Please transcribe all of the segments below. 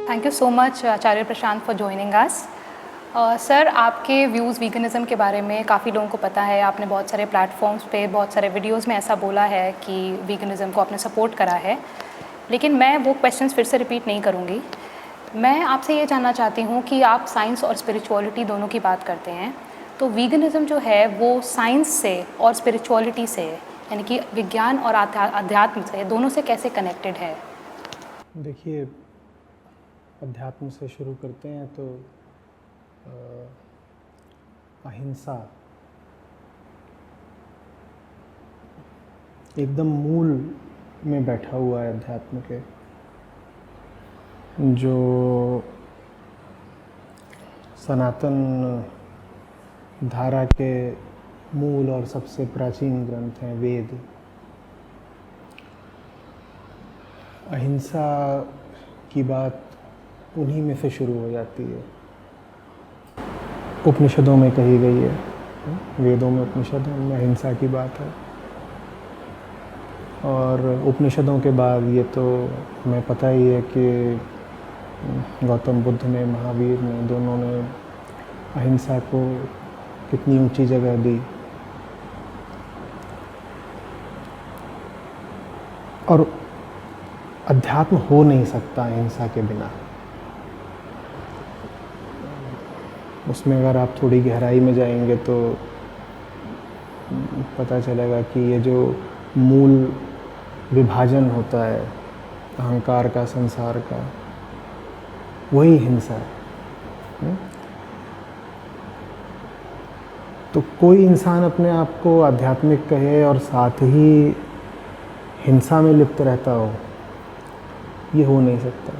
Thank you so much Acharya Prashant for joining us. Sir, आपके views वीगनिज़म के बारे में काफ़ी लोगों को पता है। आपने बहुत सारे प्लेटफॉर्म्स पे बहुत सारे वीडियोस में ऐसा बोला है कि वीगनिज़म को आपने सपोर्ट करा है, लेकिन मैं वो क्वेश्चंस फिर से रिपीट नहीं करूँगी। मैं आपसे ये जानना चाहती हूँ कि आप साइंस और स्पिरिचुअलिटी दोनों की बात करते हैं, तो वीगनिज़म जो है वो साइंस से और स्पिरिचुअलिटी से, यानी कि विज्ञान और अध्यात्म से, दोनों से कैसे कनेक्टेड है? देखिए, अध्यात्म से शुरू करते हैं तो अहिंसा एकदम मूल में बैठा हुआ है अध्यात्म के, जो सनातन धारा के मूल और सबसे प्राचीन ग्रंथ हैं वेद। अहिंसा की बात उन्हीं में से शुरू हो जाती है, उपनिषदों में कही गई है, वेदों में उपनिषदों में अहिंसा की बात है। और उपनिषदों के बाद ये तो हमें पता ही है कि गौतम बुद्ध ने, महावीर ने, दोनों ने अहिंसा को कितनी ऊंची जगह दी। और अध्यात्म हो नहीं सकता अहिंसा के बिना। उसमें अगर आप थोड़ी गहराई में जाएंगे तो पता चलेगा कि ये जो मूल विभाजन होता है अहंकार का, संसार का, वही हिंसा है। तो कोई इंसान अपने आप को आध्यात्मिक कहे और साथ ही हिंसा में लिप्त रहता हो, ये हो नहीं सकता।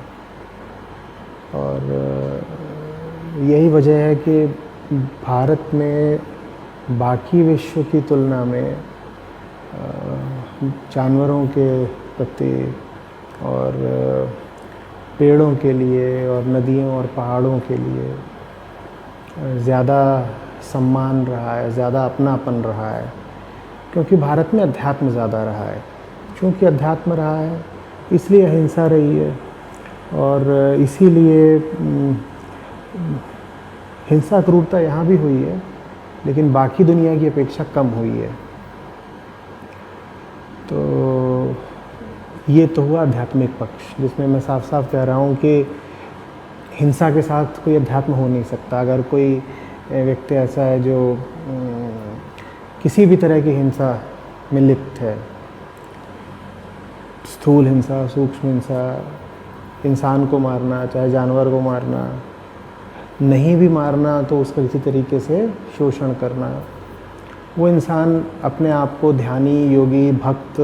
और यही वजह है कि भारत में बाकी विश्व की तुलना में जानवरों के प्रति और पेड़ों के लिए और नदियों और पहाड़ों के लिए ज़्यादा सम्मान रहा है, ज़्यादा अपनापन रहा है, क्योंकि भारत में अध्यात्म ज़्यादा रहा है। क्योंकि अध्यात्म रहा है इसलिए अहिंसा रही है, और इसीलिए हिंसा क्रूरता यहाँ भी हुई है, लेकिन बाकी दुनिया की अपेक्षा कम हुई है। तो ये तो हुआ आध्यात्मिक पक्ष, जिसमें मैं साफ साफ कह रहा हूँ कि हिंसा के साथ कोई अध्यात्म हो नहीं सकता। अगर कोई व्यक्ति ऐसा है जो किसी भी तरह की हिंसा में लिप्त है, स्थूल हिंसा, सूक्ष्म हिंसा, इंसान को मारना, चाहे जानवर को मारना, नहीं भी मारना तो उसका किसी तरीके से शोषण करना, वो इंसान अपने आप को ध्यानी, योगी, भक्त,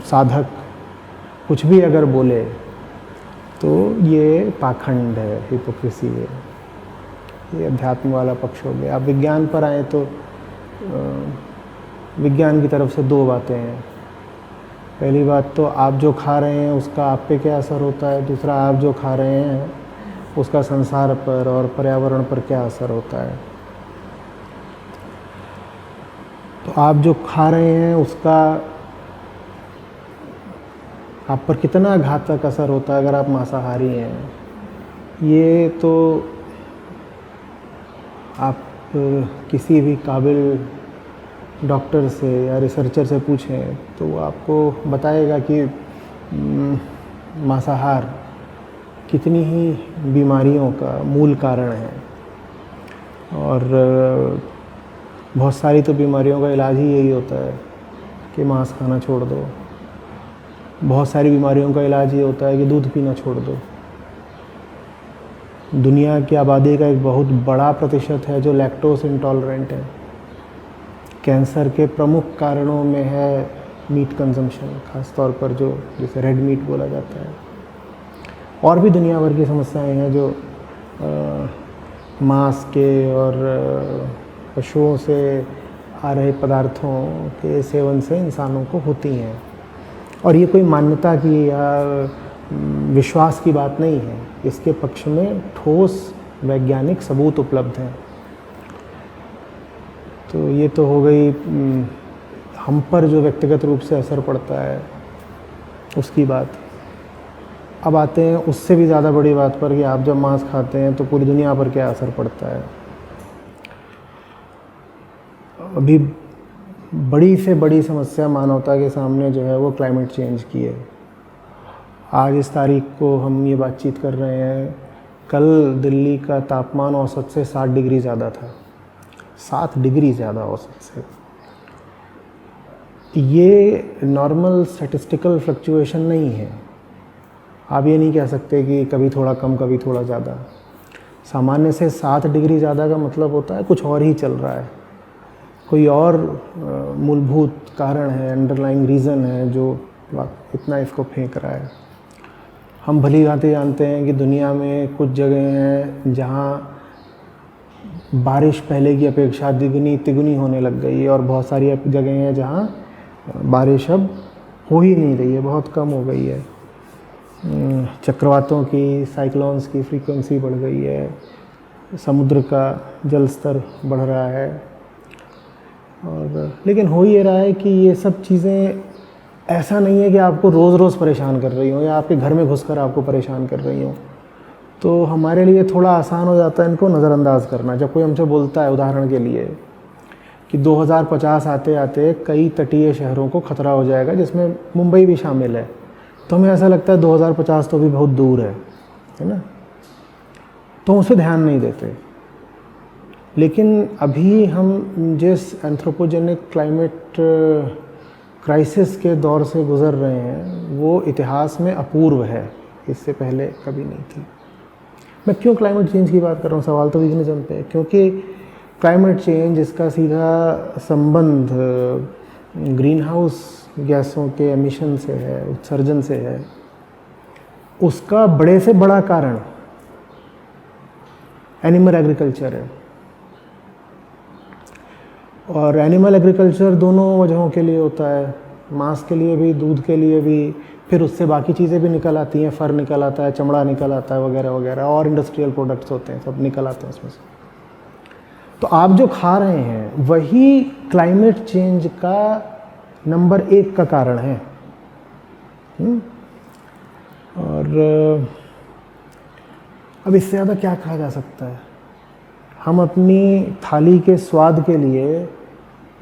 साधक कुछ भी अगर बोले तो ये पाखंड है, हिपोक्रेसी है। ये अध्यात्म वाला पक्ष हो गया। आप विज्ञान पर आए तो विज्ञान की तरफ से दो बातें हैं। पहली बात तो आप जो खा रहे हैं उसका आप पे क्या असर होता है, दूसरा आप जो खा रहे हैं उसका संसार पर और पर्यावरण पर क्या असर होता है। तो आप जो खा रहे हैं उसका आप पर कितना घातक असर होता है अगर आप मांसाहारी हैं, ये तो आप किसी भी काबिल डॉक्टर से या रिसर्चर से पूछें तो वो आपको बताएगा कि मांसाहार कितनी ही बीमारियों का मूल कारण है। और बहुत सारी तो बीमारियों का इलाज ही यही होता है कि मांस खाना छोड़ दो। बहुत सारी बीमारियों का इलाज ये होता है कि दूध पीना छोड़ दो। दुनिया की आबादी का एक बहुत बड़ा प्रतिशत है जो लैक्टोज इंटॉलरेंट है। कैंसर के प्रमुख कारणों में है मीट कंजम्पशन, ख़ास तौर पर जो जिसे रेड मीट बोला जाता है। और भी दुनिया भर की समस्याएं हैं जो मांस के और पशुओं से आ रहे पदार्थों के सेवन से इंसानों को होती हैं। और ये कोई मान्यता की या विश्वास की बात नहीं है, इसके पक्ष में ठोस वैज्ञानिक सबूत उपलब्ध हैं। तो ये तो हो गई हम पर जो व्यक्तिगत रूप से असर पड़ता है उसकी बात। अब आते हैं उससे भी ज़्यादा बड़ी बात पर कि आप जब मांस खाते हैं तो पूरी दुनिया पर क्या असर पड़ता है। अभी बड़ी से बड़ी समस्या मानवता के सामने जो है वो क्लाइमेट चेंज की है। आज इस तारीख को हम ये बातचीत कर रहे हैं, कल दिल्ली का तापमान औसत से 7 डिग्री ज़्यादा था, 7 डिग्री ज़्यादा औसत से। ये नॉर्मल स्टैटिस्टिकल फ्लक्चुएशन नहीं है। आप ये नहीं कह सकते कि कभी थोड़ा कम कभी थोड़ा ज़्यादा। सामान्य से 7 डिग्री ज़्यादा का मतलब होता है कुछ और ही चल रहा है, कोई और मूलभूत कारण है, अंडरलाइंग रीज़न है जो इतना इसको फेंक रहा है। हम भली भांति जानते हैं कि दुनिया में कुछ जगह हैं जहाँ बारिश पहले की अपेक्षा द्विगुनी तिगुनी होने लग गई है, और बहुत सारी जगह हैं जहाँ बारिश अब हो ही नहीं रही है, बहुत कम हो गई है। चक्रवातों की, साइक्लोन्स की फ्रीक्वेंसी बढ़ गई है, समुद्र का जल स्तर बढ़ रहा है। और लेकिन हो ये रहा है कि ये सब चीज़ें ऐसा नहीं है कि आपको रोज़ रोज़ परेशान कर रही हों या आपके घर में घुसकर आपको परेशान कर रही हों। तो हमारे लिए थोड़ा आसान हो जाता है इनको नज़रअंदाज करना। जब कोई हमसे बोलता है उदाहरण के लिए कि 2050 आते आते कई तटीय शहरों को ख़तरा हो जाएगा जिसमें मुंबई भी शामिल है, तो हमें ऐसा लगता है 2050 तो भी बहुत दूर है ना, तो उस पर ध्यान नहीं देते। लेकिन अभी हम जिस एंथ्रोपोजेनिक क्लाइमेट क्राइसिस के दौर से गुज़र रहे हैं वो इतिहास में अपूर्व है, इससे पहले कभी नहीं थी। मैं क्यों क्लाइमेट चेंज की बात कर रहा हूँ, सवाल तो वीगनिज़्म पे है, क्योंकि क्लाइमेट चेंज इसका सीधा संबंध ग्रीन हाउस गैसों के एमिशन से है, उत्सर्जन से है। उसका बड़े से बड़ा कारण एनिमल एग्रीकल्चर है, और एनिमल एग्रीकल्चर दोनों वजहों के लिए होता है, मांस के लिए भी, दूध के लिए भी, फिर उससे बाकी चीज़ें भी निकल आती हैं, फर निकल आता है, चमड़ा निकल आता है वगैरह वगैरह, और इंडस्ट्रियल प्रोडक्ट्स होते हैं, सब निकल आते हैं उसमें से। तो आप जो खा रहे हैं वही क्लाइमेट चेंज का नंबर 1 का कारण है। और अब इससे ज़्यादा क्या कहा जा सकता है। हम अपनी थाली के स्वाद के लिए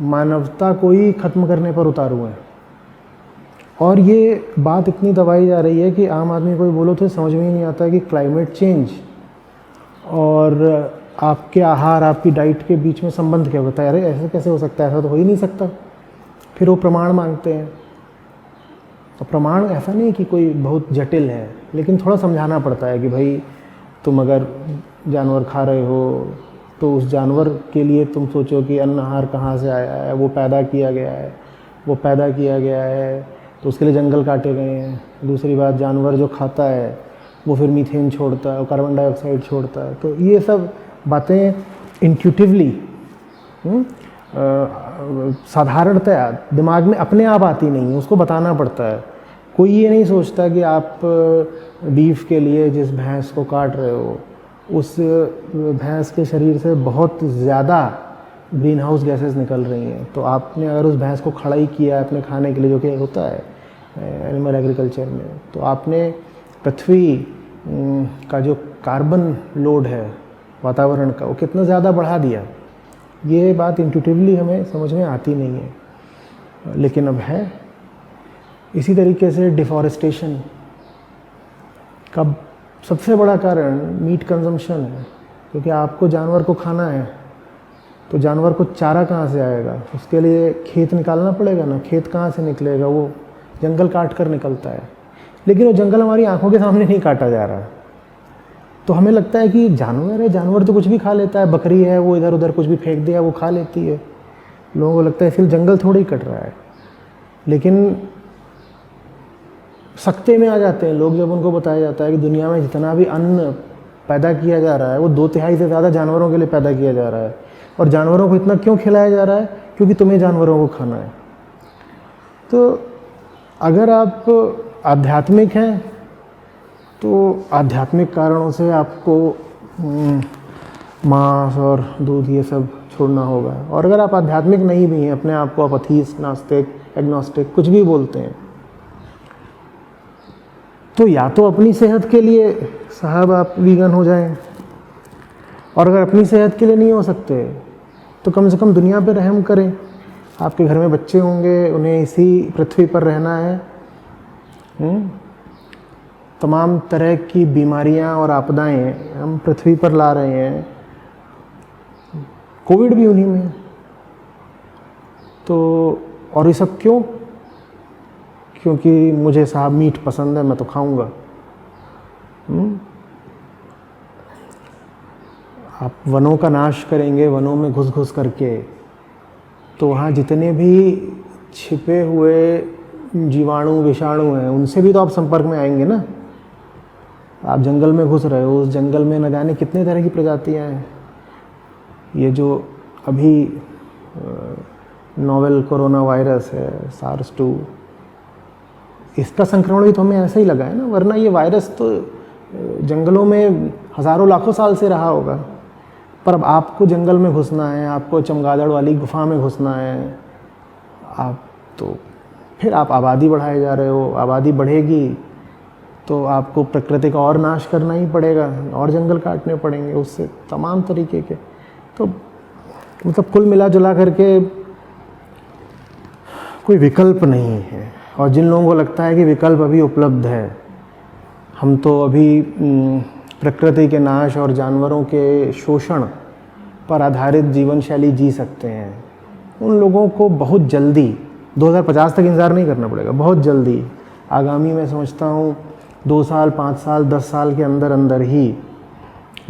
मानवता को ही ख़त्म करने पर उतारू हैं, और ये बात इतनी दबाई जा रही है कि आम आदमी को बोलो तो समझ में ही नहीं आता कि क्लाइमेट चेंज और आपके आहार, आपकी डाइट के बीच में संबंध क्या होता है। अरे ऐसा कैसे हो सकता है, ऐसा तो हो ही नहीं सकता। फिर वो प्रमाण मांगते हैं। तो प्रमाण ऐसा नहीं कि कोई बहुत जटिल है, लेकिन थोड़ा समझाना पड़ता है कि भाई तुम अगर जानवर खा रहे हो तो उस जानवर के लिए तुम सोचो कि अन्न आहार कहाँ से आया है, वो पैदा किया गया है, वो पैदा किया गया है तो उसके लिए जंगल काटे गए हैं। दूसरी बात, जानवर जो खाता है वो फिर मीथेन छोड़ता है, कार्बन डाइऑक्साइड छोड़ता है। तो ये सब बातें इंट्यूटिवली साधारणतया दिमाग में अपने आप आती नहीं है, उसको बताना पड़ता है। कोई ये नहीं सोचता कि आप बीफ के लिए जिस भैंस को काट रहे हो उस भैंस के शरीर से बहुत ज़्यादा ग्रीन हाउस गैसेस निकल रही हैं, तो आपने अगर उस भैंस को खड़ा ही किया है अपने खाने के लिए, जो कि होता है एनिमल एग्रीकल्चर में, तो आपने पृथ्वी का जो कार्बन लोड है वातावरण का वो कितना ज़्यादा बढ़ा दिया। ये बात इंट्यूटिवली हमें समझ में आती नहीं है, लेकिन अब है। इसी तरीके से डिफॉरेस्टेशन का सबसे बड़ा कारण मीट कंजम्पशन है, क्योंकि आपको जानवर को खाना है तो जानवर को चारा कहाँ से आएगा, उसके लिए खेत निकालना पड़ेगा ना। खेत कहाँ से निकलेगा, वो जंगल काट कर निकलता है, लेकिन वो जंगल हमारी आंखों के सामने नहीं काटा जा रहा है। तो हमें लगता है कि जानवर है, जानवर तो कुछ भी खा लेता है, बकरी है वो इधर उधर कुछ भी फेंक दिया वो खा लेती है। लोगों को लगता है फिर जंगल थोड़ी ही कट रहा है, लेकिन सख्ते में आ जाते हैं लोग जब उनको बताया जाता है कि दुनिया में जितना भी अन्न पैदा किया जा रहा है वो 2/3 से ज़्यादा जानवरों के लिए पैदा किया जा रहा है। और जानवरों को इतना क्यों खिलाया जा रहा है, क्योंकि तुम्हें जानवरों को खाना है। तो अगर आप आध्यात्मिक हैं तो आध्यात्मिक कारणों से आपको मांस और दूध ये सब छोड़ना होगा। और अगर आप आध्यात्मिक नहीं भी हैं, अपने आप को आप अथीस्ट, नास्तिक, एग्नोस्टिक कुछ भी बोलते हैं, तो या तो अपनी सेहत के लिए साहब आप वीगन हो जाएं, और अगर अपनी सेहत के लिए नहीं हो सकते तो कम से कम दुनिया पे रहम करें। आपके घर में बच्चे होंगे, उन्हें इसी पृथ्वी पर रहना है। तमाम तरह की बीमारियां और आपदाएं हम पृथ्वी पर ला रहे हैं, कोविड भी उन्हीं में है। तो और ये सब क्यों? क्योंकि मुझे साहब मीट पसंद है, मैं तो खाऊंगा। आप वनों का नाश करेंगे, वनों में घुस घुस करके, तो वहाँ जितने भी छिपे हुए जीवाणु विषाणु हैं उनसे भी तो आप संपर्क में आएंगे ना। आप जंगल में घुस रहे हो, उस जंगल में न जाने कितने तरह की प्रजातियां हैं। ये जो अभी नोवेल कोरोना वायरस है SARS-2, इसका संक्रमण भी तो हमें ऐसे ही लगा है ना, वरना ये वायरस तो जंगलों में हज़ारों लाखों साल से रहा होगा। पर अब आपको जंगल में घुसना है, आपको चमगादड़ वाली गुफा में घुसना है, आप तो फिर आप आबादी बढ़ाए जा रहे हो। आबादी बढ़ेगी तो आपको प्रकृति का और नाश करना ही पड़ेगा, और जंगल काटने पड़ेंगे उससे तमाम तरीके के। तो मतलब कुल मिला जुला करके कोई विकल्प नहीं है। और जिन लोगों को लगता है कि विकल्प अभी उपलब्ध है, हम तो अभी प्रकृति के नाश और जानवरों के शोषण पर आधारित जीवन शैली जी सकते हैं, उन लोगों को बहुत जल्दी 2050 तक इंतज़ार नहीं करना पड़ेगा। बहुत जल्दी आगामी मैं समझता हूँ 2 साल 5 साल 10 साल के अंदर अंदर ही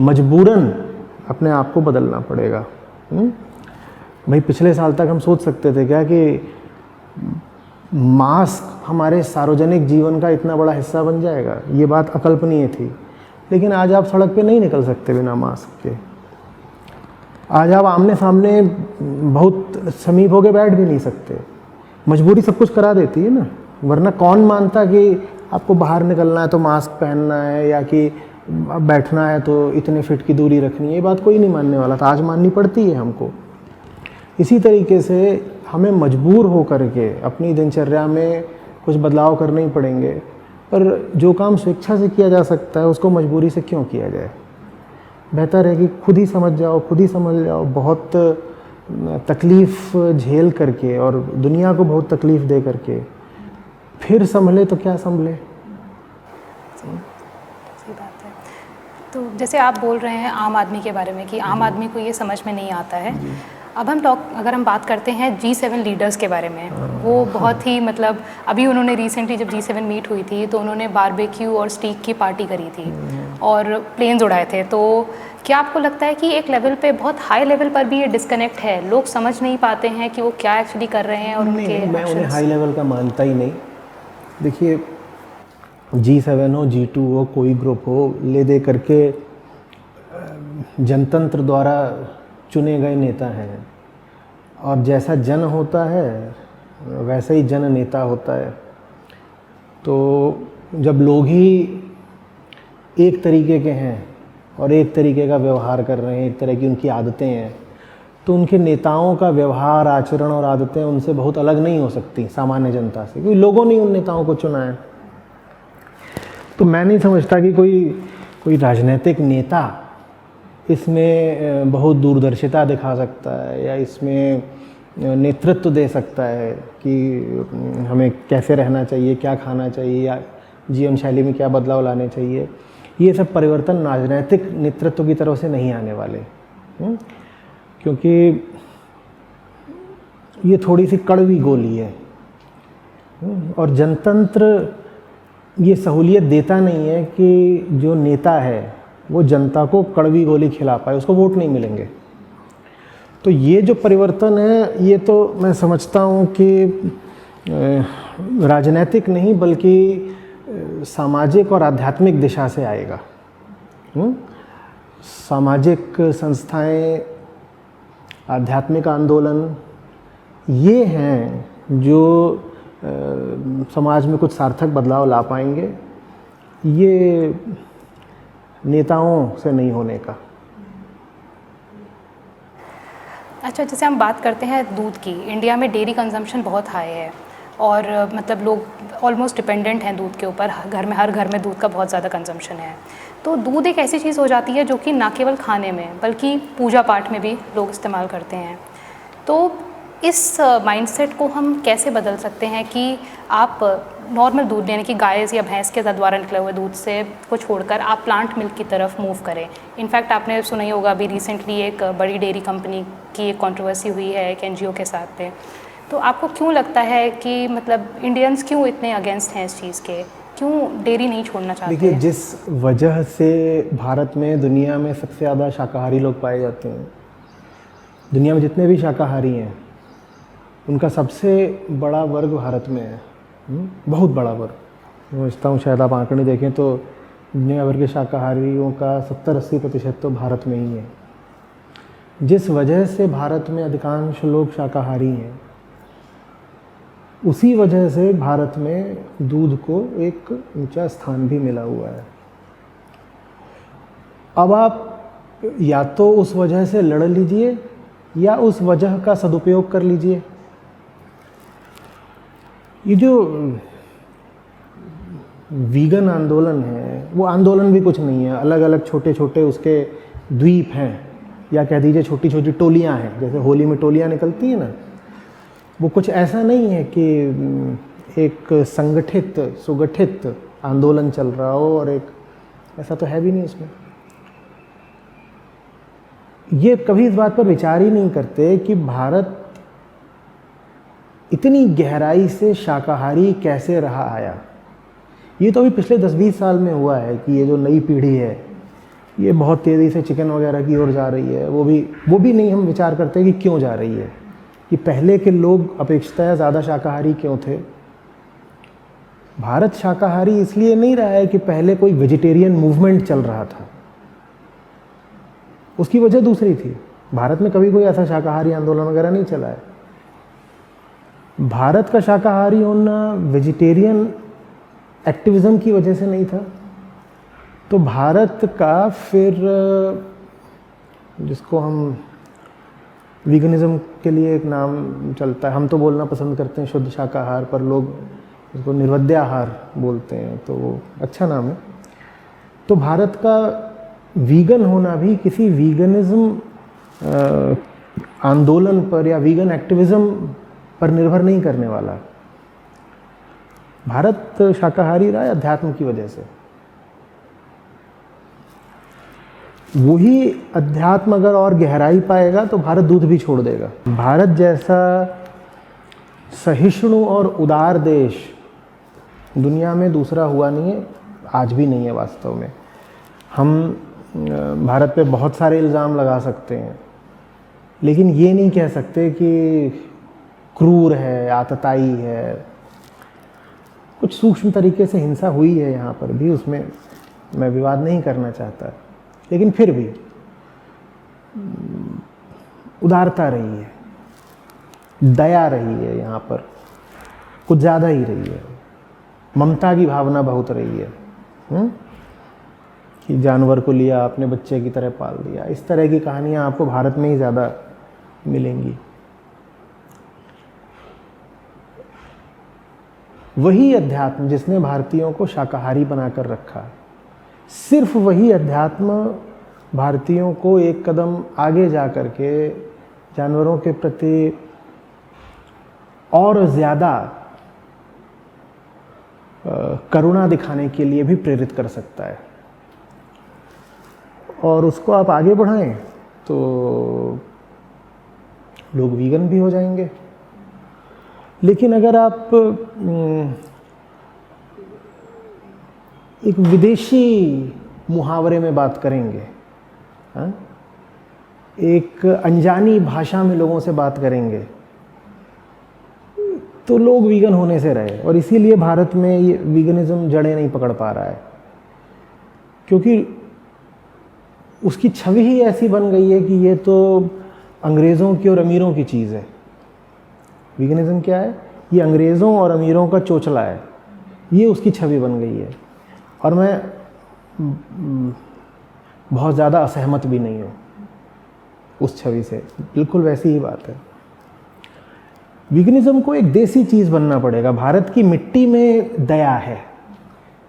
मजबूरन अपने आप को बदलना पड़ेगा। भाई पिछले साल तक हम सोच सकते थे क्या कि मास्क हमारे सार्वजनिक जीवन का इतना बड़ा हिस्सा बन जाएगा? ये बात अकल्पनीय थी। लेकिन आज आप सड़क पे नहीं निकल सकते बिना मास्क के। आज आप आमने सामने बहुत समीप होके बैठ भी नहीं सकते। मजबूरी सब कुछ करा देती है ना, वरना कौन मानता कि आपको बाहर निकलना है तो मास्क पहनना है, या कि बैठना है तो इतने फीट की दूरी रखनी है। ये बात कोई नहीं मानने वाला था, आज माननी पड़ती है हमको। इसी तरीके से हमें मजबूर हो करके अपनी दिनचर्या में कुछ बदलाव करने ही पड़ेंगे। पर जो काम स्वेच्छा से किया जा सकता है उसको मजबूरी से क्यों किया जाए? बेहतर है कि खुद ही समझ जाओ, खुद ही समझ जाओ। बहुत तकलीफ़ झेल करके और दुनिया को बहुत तकलीफ़ दे करके फिर संभले तो क्या संभले। सही बात है। तो जैसे आप बोल रहे हैं आम आदमी के बारे में कि आम आदमी को ये समझ में नहीं आता है। अब अगर हम बात करते हैं G7 लीडर्स के बारे में, वो बहुत ही मतलब अभी उन्होंने रिसेंटली जब G7 मीट हुई थी तो उन्होंने बारबेक्यू और स्टीक की पार्टी करी थी और प्लेन्स उड़ाए थे। तो क्या आपको लगता है कि एक लेवल पे, बहुत हाई लेवल पर भी ये डिस्कनेक्ट है, लोग समझ नहीं पाते हैं कि वो क्या एक्चुअली कर रहे हैं? और उनके मैं उन्हें हाई लेवल का मानता ही नहीं। देखिए G7 हो, G2 हो, कोई ग्रुप हो, ले दे करके जनतंत्र द्वारा चुने गए नेता हैं, और जैसा जन होता है वैसा ही जन नेता होता है। तो जब लोग ही एक तरीके के हैं और एक तरीके का व्यवहार कर रहे हैं, एक तरह की उनकी आदतें हैं, तो उनके नेताओं का व्यवहार, आचरण और आदतें उनसे बहुत अलग नहीं हो सकती सामान्य जनता से, क्योंकि लोगों ने उन नेताओं को चुना है। तो मैं नहीं समझता कि कोई राजनीतिक नेता इसमें बहुत दूरदर्शिता दिखा सकता है या इसमें नेतृत्व दे सकता है कि हमें कैसे रहना चाहिए, क्या खाना चाहिए, या जीवन शैली में क्या बदलाव लाने चाहिए। ये सब परिवर्तन राजनीतिक नेतृत्व की तरफ से नहीं आने वाले, क्योंकि ये थोड़ी सी कड़वी गोली है। और जनतंत्र ये सहूलियत देता नहीं है कि जो नेता है वो जनता को कड़वी गोली खिला पाए, उसको वोट नहीं मिलेंगे। तो ये जो परिवर्तन है, ये तो मैं समझता हूँ कि राजनीतिक नहीं बल्कि सामाजिक और आध्यात्मिक दिशा से आएगा। सामाजिक संस्थाएं, आध्यात्मिक आंदोलन, ये हैं जो समाज में कुछ सार्थक बदलाव ला पाएंगे। ये नेताओं से नहीं होने का। अच्छा, जैसे हम बात करते हैं दूध की, इंडिया में डेयरी कंजम्पशन बहुत हाई है और मतलब लोग ऑलमोस्ट डिपेंडेंट हैं दूध के ऊपर, घर में हर घर में दूध का बहुत ज़्यादा कंजम्पशन है। तो दूध एक ऐसी चीज़ हो जाती है जो कि ना केवल खाने में बल्कि पूजा पाठ में भी लोग इस्तेमाल करते हैं। तो इस माइंडसेट को हम कैसे बदल सकते हैं कि आप नॉर्मल दूध यानी कि गाय या भैंस के द्वारा निकले हुए दूध से को छोड़कर आप प्लांट मिल्क की तरफ मूव करें। इनफैक्ट आपने सुना ही होगा, अभी रिसेंटली एक बड़ी डेयरी कंपनी की एक कंट्रोवर्सी हुई है एक एनजीओ के साथ पे। तो आपको क्यों लगता है कि मतलब इंडियंस क्यों इतने अगेंस्ट हैं इस चीज़ के, क्यों डेयरी नहीं छोड़ना चाहते? देखिए, जिस वजह से भारत में दुनिया में सबसे ज़्यादा शाकाहारी लोग पाए जाते हैं, दुनिया में जितने भी शाकाहारी हैं उनका सबसे बड़ा वर्ग भारत में है, बहुत बड़ा वर्ग। मैं समझता हूँ शायद आप आंकड़े देखें तो दुनिया भर के शाकाहारियों का 70-80% तो भारत में ही है। जिस वजह से भारत में अधिकांश लोग शाकाहारी हैं, उसी वजह से भारत में दूध को एक ऊंचा स्थान भी मिला हुआ है। अब आप या तो उस वजह से लड़ लीजिए या उस वजह का सदुपयोग कर लीजिए। ये जो वीगन आंदोलन है, वो आंदोलन भी कुछ नहीं है, अलग अलग छोटे छोटे उसके द्वीप हैं, या कह दीजिए छोटी छोटी टोलियां हैं। जैसे होली में टोलियां निकलती हैं ना, वो कुछ ऐसा नहीं है कि एक संगठित सुगठित आंदोलन चल रहा हो, और एक ऐसा तो है भी नहीं इसमें। ये कभी इस बात पर विचार ही नहीं करते कि भारत इतनी गहराई से शाकाहारी कैसे रहा आया। ये तो अभी पिछले 10-20 साल में हुआ है कि ये जो नई पीढ़ी है ये बहुत तेज़ी से चिकन वगैरह की ओर जा रही है। वो भी नहीं हम विचार करते कि क्यों जा रही है, कि पहले के लोग अपेक्षाकृत ज़्यादा शाकाहारी क्यों थे। भारत शाकाहारी इसलिए नहीं रहा है कि पहले कोई वेजिटेरियन मूवमेंट चल रहा था, उसकी वजह दूसरी थी। भारत में कभी कोई ऐसा शाकाहारी आंदोलन वगैरह नहीं चला है। भारत का शाकाहारी होना वेजिटेरियन एक्टिविज़म की वजह से नहीं था। तो भारत का फिर, जिसको हम वीगनिज़म के लिए एक नाम चलता है, हम तो बोलना पसंद करते हैं शुद्ध शाकाहार, पर लोग उसको निर्वध्याहार बोलते हैं, तो वो अच्छा नाम है। तो भारत का वीगन होना भी किसी वीगनिज़म आंदोलन पर या वीगन एक्टिविज़म पर निर्भर नहीं करने वाला। भारत शाकाहारी रहा है अध्यात्म की वजह से। वही अध्यात्म अगर और गहराई पाएगा तो भारत दूध भी छोड़ देगा। भारत जैसा सहिष्णु और उदार देश दुनिया में दूसरा हुआ नहीं है, आज भी नहीं है वास्तव में। हम भारत पे बहुत सारे इल्ज़ाम लगा सकते हैं, लेकिन ये नहीं कह सकते कि क्रूर है, आतताई है। कुछ सूक्ष्म तरीके से हिंसा हुई है यहाँ पर भी, उसमें मैं विवाद नहीं करना चाहता, लेकिन फिर भी उदारता रही है, दया रही है, यहाँ पर कुछ ज़्यादा ही रही है। ममता की भावना बहुत रही है, कि जानवर को लिया, अपने बच्चे की तरह पाल दिया। इस तरह की कहानियाँ आपको भारत में ही ज़्यादा मिलेंगी। वही अध्यात्म जिसने भारतीयों को शाकाहारी बनाकर रखा, सिर्फ वही अध्यात्म भारतीयों को एक कदम आगे जा कर के जानवरों के प्रति और ज़्यादा करुणा दिखाने के लिए भी प्रेरित कर सकता है। और उसको आप आगे बढ़ाएं तो लोग वीगन भी हो जाएंगे। लेकिन अगर आप एक विदेशी मुहावरे में बात करेंगे, एक अनजानी भाषा में लोगों से बात करेंगे, तो लोग वीगन होने से रहे। और इसीलिए भारत में ये वीगनिज़म जड़ें नहीं पकड़ पा रहा है, क्योंकि उसकी छवि ही ऐसी बन गई है कि ये तो अंग्रेज़ों की और अमीरों की चीज़ है। वीगनिज़म क्या है? ये अंग्रेज़ों और अमीरों का चोचला है, ये उसकी छवि बन गई है। और मैं बहुत ज़्यादा असहमत भी नहीं हूँ उस छवि से, बिल्कुल वैसी ही बात है। वीगनिज्म को एक देसी चीज़ बनना पड़ेगा। भारत की मिट्टी में दया है,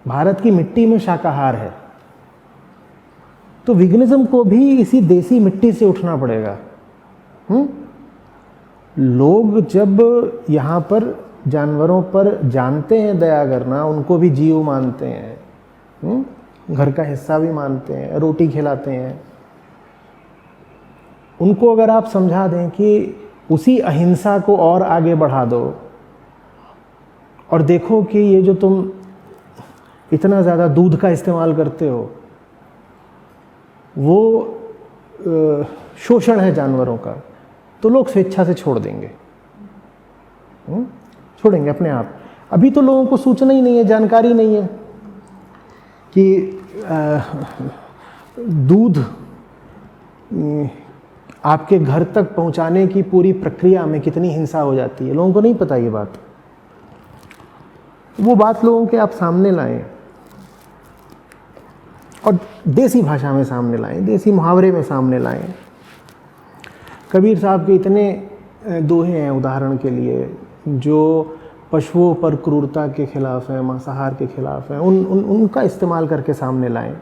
भारत की मिट्टी में शाकाहार है, तो वीगनिज्म को भी इसी देसी मिट्टी से उठना पड़ेगा। लोग जब यहाँ पर जानवरों पर जानते हैं दया करना, उनको भी जीव मानते हैं, घर का हिस्सा भी मानते हैं, रोटी खिलाते हैं, उनको अगर आप समझा दें कि उसी अहिंसा को और आगे बढ़ा दो और देखो कि ये जो तुम इतना ज़्यादा दूध का इस्तेमाल करते हो वो शोषण है जानवरों का, तो लोग स्वेच्छा से छोड़ देंगे, छोड़ेंगे अपने आप। अभी तो लोगों को सूचना ही नहीं है, जानकारी नहीं है कि दूध आपके घर तक पहुंचाने की पूरी प्रक्रिया में कितनी हिंसा हो जाती है। लोगों को नहीं पता ये बात। वो बात लोगों के आप सामने लाएं और देसी भाषा में सामने लाएं, देसी मुहावरे में सामने लाएं। कबीर साहब के इतने दोहे हैं उदाहरण के लिए जो पशुओं पर क्रूरता के खिलाफ हैं, मांसाहार के खिलाफ हैं, उनका इस्तेमाल करके सामने लाएं।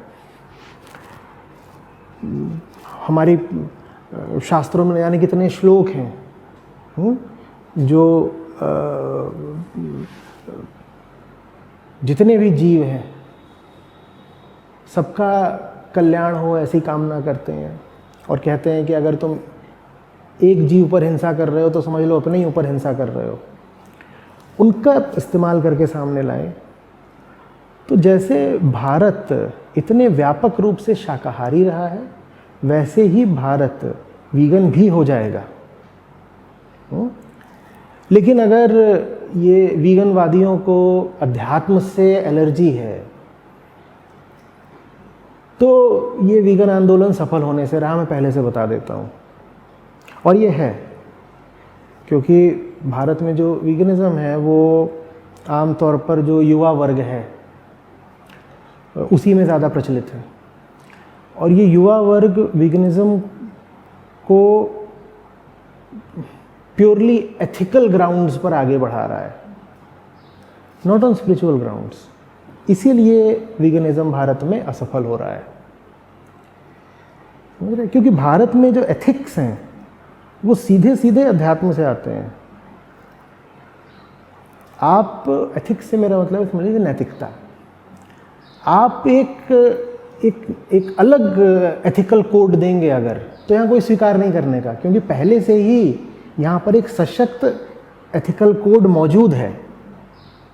हमारी शास्त्रों में यानी कितने श्लोक हैं जो जितने भी जीव हैं सबका कल्याण हो ऐसी कामना करते हैं और कहते हैं कि अगर तुम एक जीव पर हिंसा कर रहे हो तो समझ लो अपने ही ऊपर हिंसा कर रहे हो। उनका इस्तेमाल करके सामने लाएं। तो जैसे भारत इतने व्यापक रूप से शाकाहारी रहा है, वैसे ही भारत वीगन भी हो जाएगा। लेकिन अगर ये वीगनवादियों को अध्यात्म से एलर्जी है तो ये वीगन आंदोलन सफल होने से रहा, मैं पहले से बता देता हूँ। और ये है क्योंकि भारत में जो वीगनिज्म है वो आमतौर पर जो युवा वर्ग है उसी में ज़्यादा प्रचलित है, और ये युवा वर्ग वीगनिज्म को प्योरली एथिकल ग्राउंड्स पर आगे बढ़ा रहा है, नॉट ऑन स्पिरिचुअल ग्राउंड्स। इसीलिए वीगनिज्म भारत में असफल हो रहा है, समझ रहे? क्योंकि भारत में जो एथिक्स हैं वो सीधे सीधे अध्यात्म से आते हैं। आप एथिक्स से मेरा मतलब समझ लीजिए नैतिकता। आप एक अलग एथिकल कोड देंगे अगर, तो यहाँ कोई स्वीकार नहीं करने का, क्योंकि पहले से ही यहाँ पर एक सशक्त एथिकल कोड मौजूद है।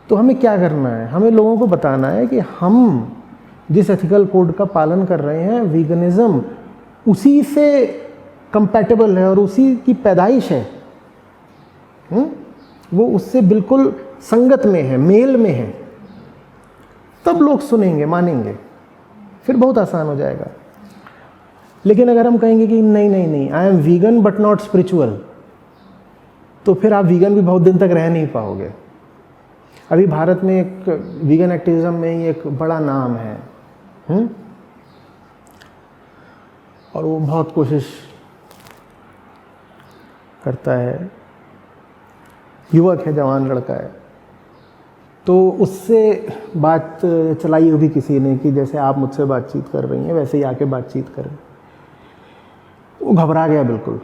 तो हमें क्या करना है? हमें लोगों को बताना है कि हम जिस एथिकल कोड का पालन कर रहे हैं वीगनिज्म उसी से कंपैटिबल है और उसी की पैदाइश है। वो उससे बिल्कुल संगत में है, मेल में है। तब लोग सुनेंगे, मानेंगे, फिर बहुत आसान हो जाएगा। लेकिन अगर हम कहेंगे कि नहीं नहीं नहीं, I am vegan but not spiritual, तो फिर आप वीगन भी बहुत दिन तक रह नहीं पाओगे। अभी भारत में एक वीगन एक्टिविज्म में ही एक बड़ा नाम है, और वो बहुत कोशिश करता है, युवक है, जवान लड़का है। तो उससे बात चलाई होगी किसी ने कि जैसे आप मुझसे बातचीत कर रही हैं वैसे ही आके बातचीत करें। वो घबरा गया बिल्कुल,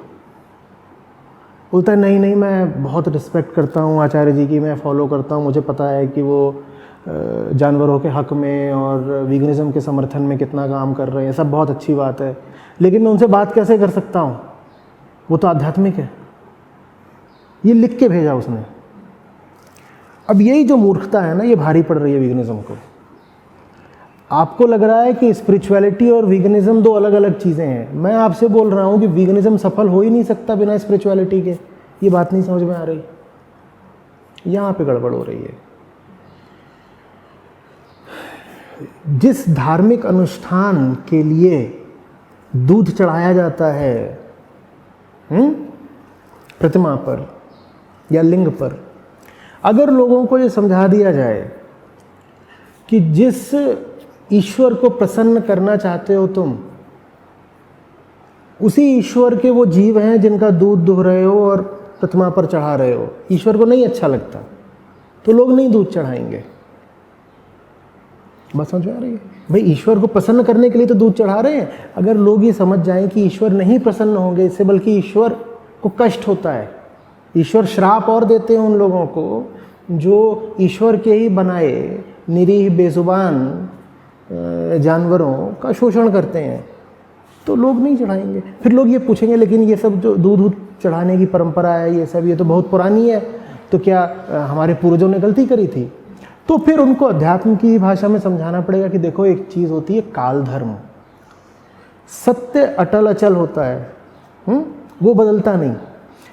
बोलता है नहीं नहीं, मैं बहुत रिस्पेक्ट करता हूँ आचार्य जी की, मैं फॉलो करता हूँ, मुझे पता है कि वो जानवरों के हक में और वीगनिज्म के समर्थन में कितना काम कर रहे हैं, सब बहुत अच्छी बात है, लेकिन मैं उनसे बात कैसे कर सकता हूँ, वो तो आध्यात्मिक है। ये लिख के भेजा उसने। अब यही जो मूर्खता है ना, ये भारी पड़ रही है वीगनिज्म को। आपको लग रहा है कि स्पिरिचुअलिटी और वीगनिज्म दो अलग अलग चीज़ें हैं। मैं आपसे बोल रहा हूँ कि वीगनिज्म सफल हो ही नहीं सकता बिना स्पिरिचुअलिटी के। ये बात नहीं समझ में आ रही, यहाँ पे गड़बड़ हो रही है। जिस धार्मिक अनुष्ठान के लिए दूध चढ़ाया जाता है प्रतिमा पर या लिंग पर, अगर लोगों को ये समझा दिया जाए कि जिस ईश्वर को प्रसन्न करना चाहते हो तुम, उसी ईश्वर के वो जीव हैं जिनका दूध दुह रहे हो और प्रतिमा पर चढ़ा रहे हो, ईश्वर को नहीं अच्छा लगता, तो लोग नहीं दूध चढ़ाएंगे। बस समझ आ रही है भाई, ईश्वर को प्रसन्न करने के लिए तो दूध चढ़ा रहे हैं। अगर लोग ये समझ जाएं कि ईश्वर नहीं प्रसन्न होंगे इससे, बल्कि ईश्वर को कष्ट होता है, ईश्वर श्राप और देते हैं उन लोगों को जो ईश्वर के ही बनाए निरीह बेजुबान जानवरों का शोषण करते हैं, तो लोग नहीं चढ़ाएंगे। फिर लोग ये पूछेंगे लेकिन ये सब जो दूध चढ़ाने की परंपरा है, ये सब ये तो बहुत पुरानी है, तो क्या हमारे पूर्वजों ने गलती करी थी? तो फिर उनको अध्यात्म की भाषा में समझाना पड़ेगा कि देखो एक चीज़ होती है काल धर्म, सत्य अटल अचल होता है, वो बदलता नहीं,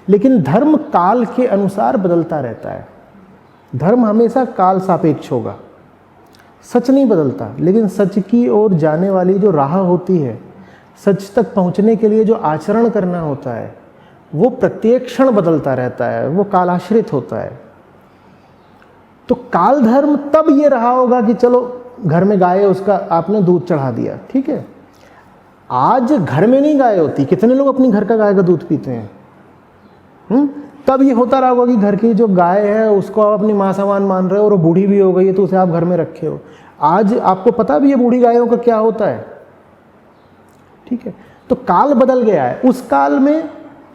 लेकिन धर्म काल के अनुसार बदलता रहता है। धर्म हमेशा काल सापेक्ष होगा, सच नहीं बदलता, लेकिन सच की ओर जाने वाली जो राह होती है, सच तक पहुंचने के लिए जो आचरण करना होता है, वो प्रत्येक क्षण बदलता रहता है, वो कालाश्रित होता है। तो काल धर्म तब ये रहा होगा कि चलो घर में गाय है, उसका आपने दूध चढ़ा दिया, ठीक है। आज घर में नहीं गाय होती, कितने लोग अपनी घर का गाय का दूध पीते हैं? तब ये होता रहा होगा कि घर की जो गाय है उसको आप अपनी माँ समान मान रहे हो और वो बूढ़ी भी हो गई है तो उसे आप घर में रखे हो। आज आपको पता भी है बूढ़ी गायों का क्या होता है, ठीक है। तो काल बदल गया है। उस काल में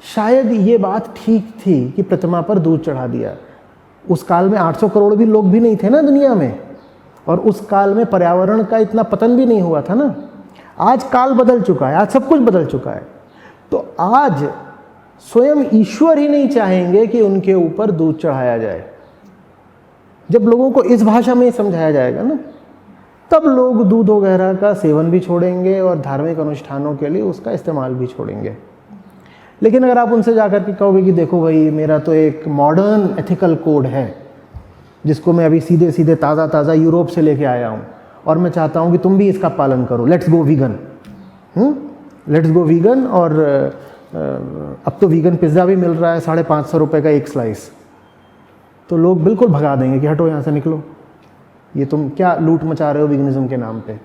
शायद ये बात ठीक थी कि प्रतिमा पर दूध चढ़ा दिया। उस काल में 800 करोड़ भी लोग भी नहीं थे ना दुनिया में, और उस काल में पर्यावरण का इतना पतन भी नहीं हुआ था ना। आज काल बदल चुका है, आज सब कुछ बदल चुका है। तो आज स्वयं ईश्वर ही नहीं चाहेंगे कि उनके ऊपर दूध चढ़ाया जाए। जब लोगों को इस भाषा में समझाया जाएगा ना, तब लोग दूध वगैरह का सेवन भी छोड़ेंगे और धार्मिक अनुष्ठानों के लिए उसका इस्तेमाल भी छोड़ेंगे। लेकिन अगर आप उनसे जाकर के कहोगे कि देखो भाई, मेरा तो एक मॉडर्न एथिकल कोड है जिसको मैं अभी सीधे सीधे ताज़ा ताज़ा यूरोप से लेके आया हूँ और मैं चाहता हूँ कि तुम भी इसका पालन करो, let's go vegan, let's go vegan. और अब तो वीगन पिज़्ज़ा भी मिल रहा है 550 रुपये का एक स्लाइस, तो लोग बिल्कुल भगा देंगे कि हटो यहाँ से, निकलो, ये तुम क्या लूट मचा रहे हो वीगनिज्म के नाम पे।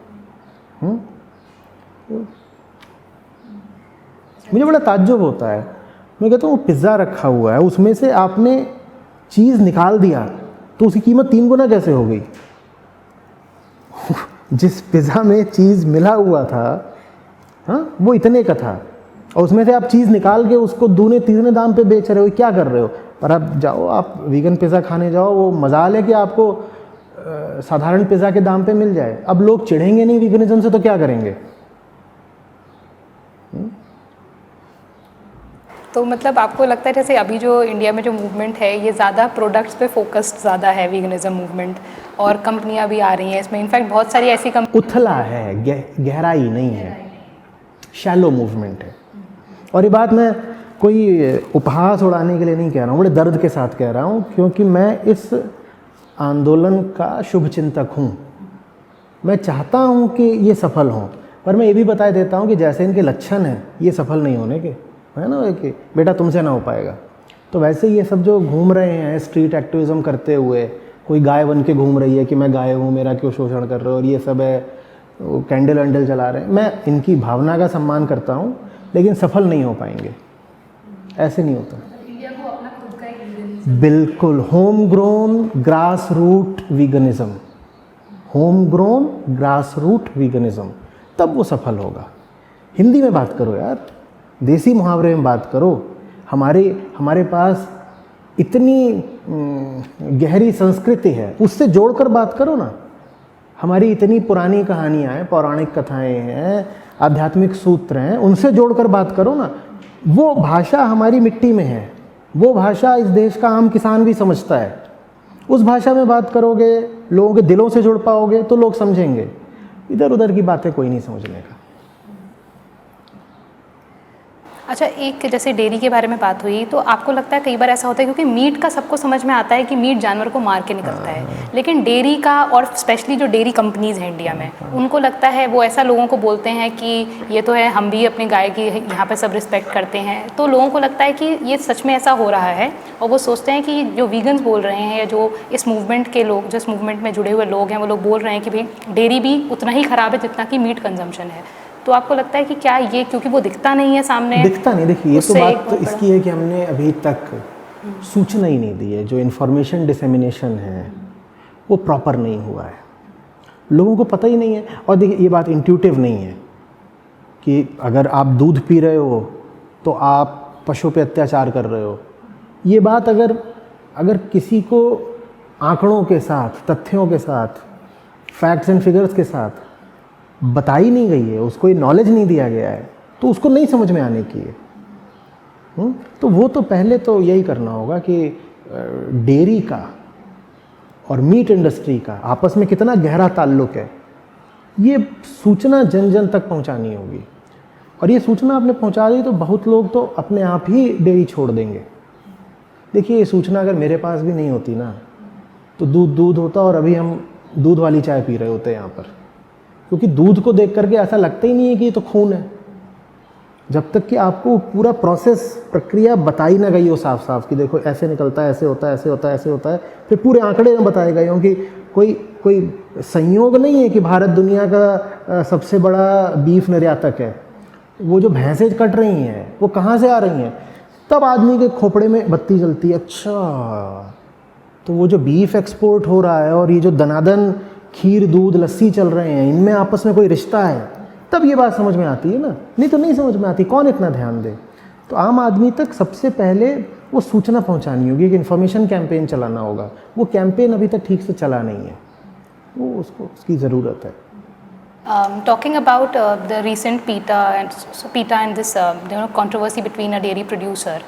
मुझे बड़ा ताज्जुब होता है, मैं कहता हूँ पिज़्ज़ा रखा हुआ है, उसमें से आपने चीज़ निकाल दिया तो उसकी कीमत 3 गुना कैसे हो गई? जिस पिज़्ज़ा में चीज़ मिला हुआ था, हाँ, वो इतने का था, और उसमें से आप चीज़ निकाल के उसको दूने तीसरे दाम पे बेच रहे हो, क्या कर रहे हो? पर आप जाओ, आप वीगन पिज़्ज़ा खाने जाओ, वो मजाल है कि आपको साधारण पिज़्ज़ा के दाम पे मिल जाए। अब लोग चिढ़ेंगे नहीं वीगनिज्म से तो क्या करेंगे? तो मतलब आपको लगता है जैसे अभी जो इंडिया में जो मूवमेंट है ये ज़्यादा प्रोडक्ट्स पे फोकस्ड ज़्यादा है वीगनिज्म मूवमेंट, और कंपनियां भी आ रही हैं इसमें, इनफैक्ट बहुत सारी ऐसी उथला है, गहराई नहीं है, शैलो मूवमेंट है। और ये बात मैं कोई उपहास उड़ाने के लिए नहीं कह रहा हूँ, बड़े दर्द के साथ कह रहा हूँ, क्योंकि मैं इस आंदोलन का शुभ चिंतक हूँ। मैं चाहता हूँ कि ये सफल हों, पर मैं ये भी बता देता हूँ कि जैसे इनके लक्षण हैं ये सफल नहीं होने के, है ना, कि बेटा तुमसे ना हो पाएगा। तो वैसे ये सब जो घूम रहे हैं स्ट्रीट एक्टिविज़म करते हुए, कोई गाय बन के घूम रही है कि मैं गाय हूँ, मेरा क्यों शोषण कर रहे हो, और ये सब है, कैंडल वैंडल चला रहे हैं। मैं इनकी भावना का सम्मान करता हूँ, लेकिन सफल नहीं हो पाएंगे, ऐसे नहीं होता। इंडिया को अपना खुद का एक बिल्कुल home grown grass root veganism, home grown grass root veganism, तब वो सफल होगा। हिंदी में बात करो यार, देसी मुहावरे में बात करो। हमारे पास इतनी गहरी संस्कृति है, उससे जोड़कर बात करो ना। हमारी इतनी पुरानी कहानियाँ हैं, पौराणिक कथाएं हैं, आध्यात्मिक सूत्र हैं, उनसे जोड़कर बात करो ना। वो भाषा हमारी मिट्टी में है, वो भाषा इस देश का आम किसान भी समझता है। उस भाषा में बात करोगे, लोगों के दिलों से जुड़ पाओगे तो लोग समझेंगे। इधर उधर की बातें कोई नहीं समझने का। अच्छा, एक जैसे डेयरी के बारे में बात हुई, तो आपको लगता है कई बार ऐसा होता है, क्योंकि मीट का सबको समझ में आता है कि मीट जानवर को मार के निकलता है, लेकिन डेयरी का, और स्पेशली जो डेयरी कंपनीज़ हैं इंडिया में, उनको लगता है, वो ऐसा लोगों को बोलते हैं कि ये तो है, हम भी अपनी गाय की यहाँ पे सब रिस्पेक्ट करते हैं। तो लोगों को लगता है कि ये सच में ऐसा हो रहा है, और वो सोचते हैं कि जो वीगन्स बोल रहे हैं, या जो इस मूवमेंट के लोग, जो इस मूवमेंट में जुड़े हुए लोग हैं, वो लोग बोल रहे हैं कि भाई डेयरी भी उतना ही ख़राब है जितना कि मीट कंजम्पशन है। तो आपको लगता है कि क्या ये, क्योंकि वो दिखता नहीं है सामने, दिखता नहीं, देखिए ये तो बात तो इसकी है कि हमने अभी तक सूचना ही नहीं दी है, जो इन्फॉर्मेशन डिसेमिनेशन है वो प्रॉपर नहीं हुआ है, लोगों को पता ही नहीं है। और देखिए ये बात इंट्यूटिव नहीं है कि अगर आप दूध पी रहे हो तो आप पशु पे अत्याचार कर रहे हो। ये बात अगर किसी को आंकड़ों के साथ, तथ्यों के साथ, फैक्ट्स एंड फिगर्स के साथ बताई नहीं गई है, उसको ये नॉलेज नहीं दिया गया है, तो उसको नहीं समझ में आने की है। तो वो तो पहले तो यही करना होगा कि डेयरी का और मीट इंडस्ट्री का आपस में कितना गहरा ताल्लुक है, ये सूचना जन जन तक पहुंचानी होगी। और ये सूचना आपने पहुंचा दी तो बहुत लोग तो अपने आप ही डेयरी छोड़ देंगे। देखिए ये सूचना अगर मेरे पास भी नहीं होती ना तो दूध होता और अभी हम दूध वाली चाय पी रहे होते हैं यहाँ पर, क्योंकि दूध को देख करके ऐसा लगता ही नहीं है कि ये तो खून है। जब तक कि आपको पूरा प्रोसेस, प्रक्रिया बताई ना गई हो साफ साफ कि देखो ऐसे निकलता है, ऐसे होता है, ऐसे होता है, ऐसे होता है, फिर पूरे आंकड़े में बताए गए हों कि कोई संयोग नहीं है कि भारत दुनिया का सबसे बड़ा बीफ निर्यातक है। वो जो भैंसें कट रही हैं वो कहाँ से आ रही हैं, तब आदमी के खोपड़े में बत्ती जलती है। अच्छा, तो वो जो बीफ एक्सपोर्ट हो रहा है और ये जो दनादन खीर, दूध, लस्सी चल रहे हैं, इनमें आपस में कोई रिश्ता है, तब ये बात समझ में आती है ना, नहीं तो नहीं समझ में आती। कौन इतना ध्यान दे? तो आम आदमी तक सबसे पहले वो सूचना पहुंचानी होगी, एक इन्फॉर्मेशन कैंपेन चलाना होगा। वो कैंपेन अभी तक ठीक से चला नहीं है, वो उसकी ज़रूरत है। Talking about the recent PETA and this controversy between a dairy producer.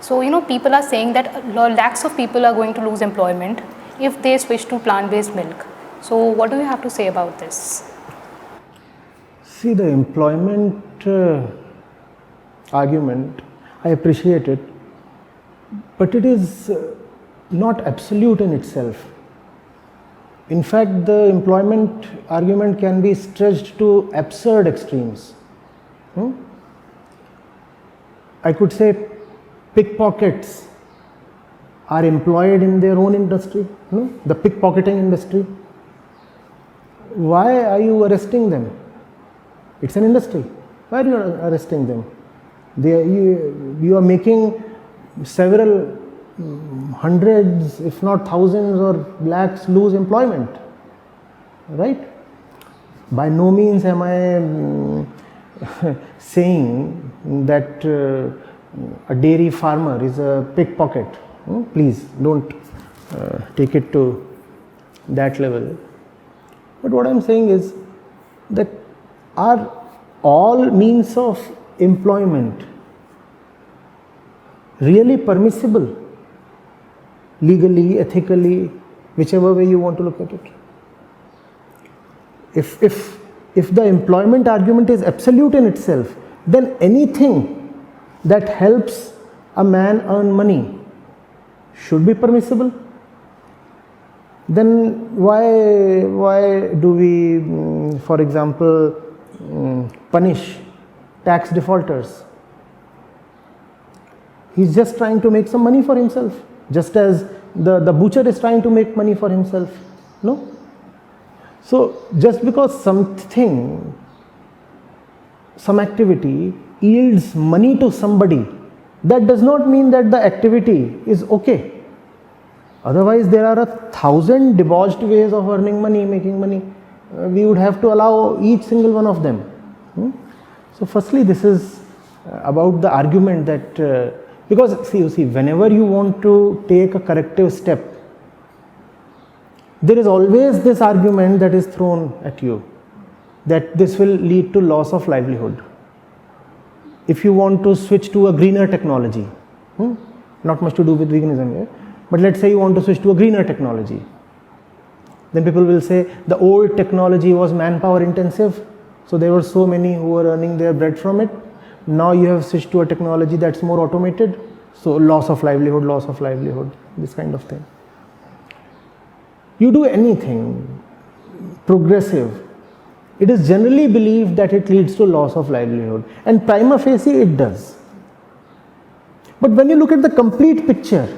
So people are saying that lakhs of people are going to lose employment if they switch to plant-based milk. So what do you have to say about this? See, the employment argument, I appreciate it, but it is not absolute in itself. In fact, the employment argument can be stretched to absurd extremes. I could say pickpockets are employed in their own industry, the pickpocketing industry. Why are you arresting them? It's an industry. Why are you arresting them? You are making several hundreds, if not thousands or lakhs lose employment, right? By no means am I saying that a dairy farmer is a pickpocket. Please don't take it to that level. But what I'm saying is that are all means of employment really permissible? Legally, ethically, whichever way you want to look at it. If the employment argument is absolute in itself, then anything that helps a man earn money should be permissible. Then why do we, for example, punish tax defaulters? He's just trying to make some money for himself. Just as the butcher is trying to make money for himself, no? So just because some activity yields money to somebody, that does not mean that the activity is okay. Otherwise there are 1,000 debauched ways of earning money, making money. We would have to allow each single one of them. So firstly, this is about the argument that because see, whenever you want to take a corrective step, there is always this argument that is thrown at you that this will lead to loss of livelihood. If you want to switch to a greener technology, not much to do with veganism here, but let's say you want to switch to a greener technology, then people will say the old technology was manpower intensive, so there were so many who were earning their bread from it. Now you have switched to a technology that's more automated, so loss of livelihood, this kind of thing. You do anything progressive, it is generally believed that it leads to loss of livelihood, and prima facie it does. But when you look at the complete picture,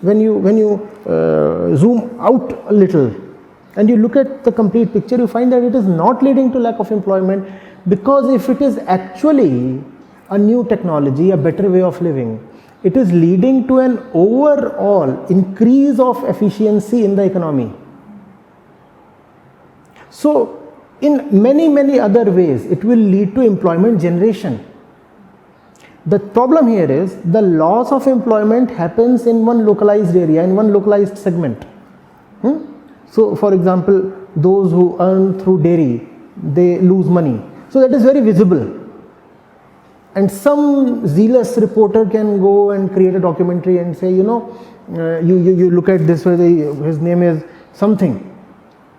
when you zoom out a little and you look at the complete picture, you find that it is not leading to lack of employment, because if it is actually a new technology, a better way of living, it is leading to an overall increase of efficiency in the economy. So in many other ways, it will lead to employment generation. The problem here is the loss of employment happens in one localized area, in one localized segment. So for example, those who earn through dairy, they lose money. So that is very visible. And some zealous reporter can go and create a documentary and say, you look at this, his name is something,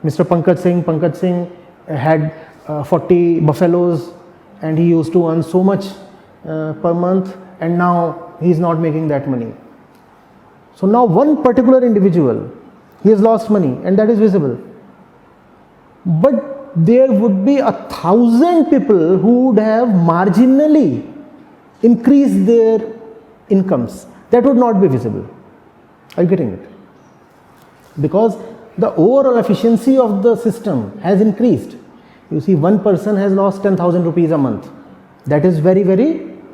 Mr. Pankaj Singh. Pankaj Singh had 40 buffaloes and he used to earn so much per month, and now he is not making that money. So now one particular individual, he has lost money, and that is visible. But there would be 1,000 people who would have marginally increased their incomes. That would not be visible. Are you getting it? Because the overall efficiency of the system has increased. You see, one person has lost 10,000 rupees a month. That is very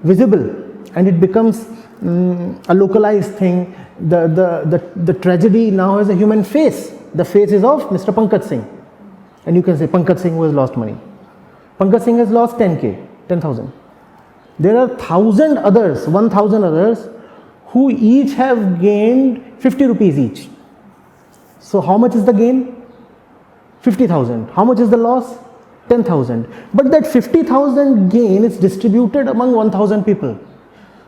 visible, and it becomes a localized thing. The tragedy now has a human face. The face is of Mr. Pankaj Singh. And you can say Pankaj Singh who has lost money. Pankaj Singh has lost 10,000. There are 1,000 others who each have gained 50 rupees each. So how much is the gain? 50,000. How much is the loss? 10,000. But that 50,000 gain is distributed among 1,000 people.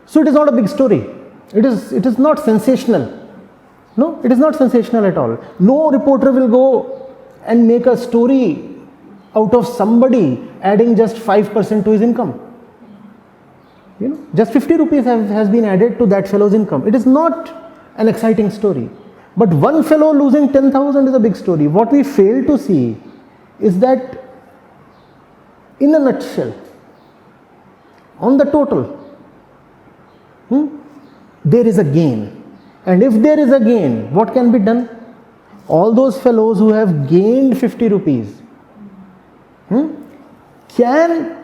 So it is not a big story. It is not sensational. No, it is not sensational at all. No reporter will go and make a story out of somebody adding just 5% to his income. Just 50 rupees has been added to that fellow's income. It is not an exciting story. But one fellow losing 10,000 is a big story. What we fail to see is that, in a nutshell, on the total, there is a gain. And if there is a gain, what can be done? All those fellows who have gained 50 rupees, can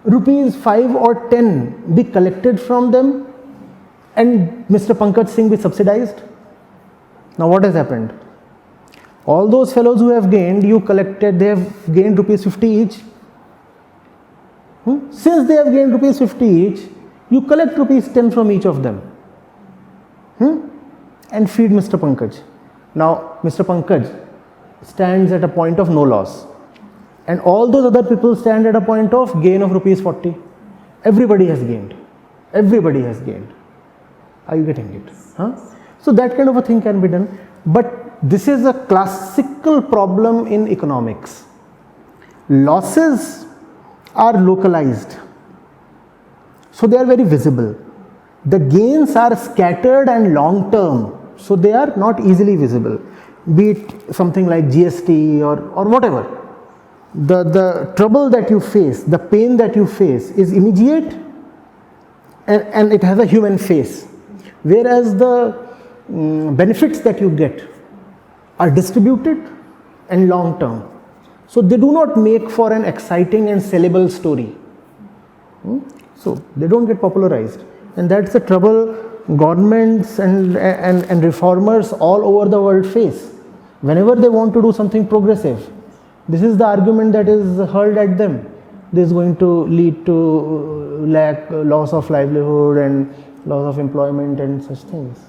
rupees 5 or 10 be collected from them and Mr. Pankaj Singh be subsidized? Now what has happened? All those fellows who have gained, they have gained rupees 50 each. Since they have gained rupees 50 each, you collect rupees 10 from each of them and feed Mr. Pankaj. Now Mr. Pankaj stands at a point of no loss, and all those other people stand at a point of gain of rupees 40. Everybody has gained. Everybody has gained. Are you getting it? So that kind of a thing can be done. But this is a classical problem in economics. Losses are localized, so they are very visible. The gains are scattered and long term, so they are not easily visible. Be it something like GST or whatever. The trouble that you face, the pain that you face is immediate, and it has a human face. Whereas the benefits that you get are distributed and long term. So they do not make for an exciting and sellable story. So they don't get popularized. And that's the trouble governments and reformers all over the world face. Whenever they want to do something progressive, this is the argument that is hurled at them. This is going to lead to loss of livelihood and loss of employment and such things.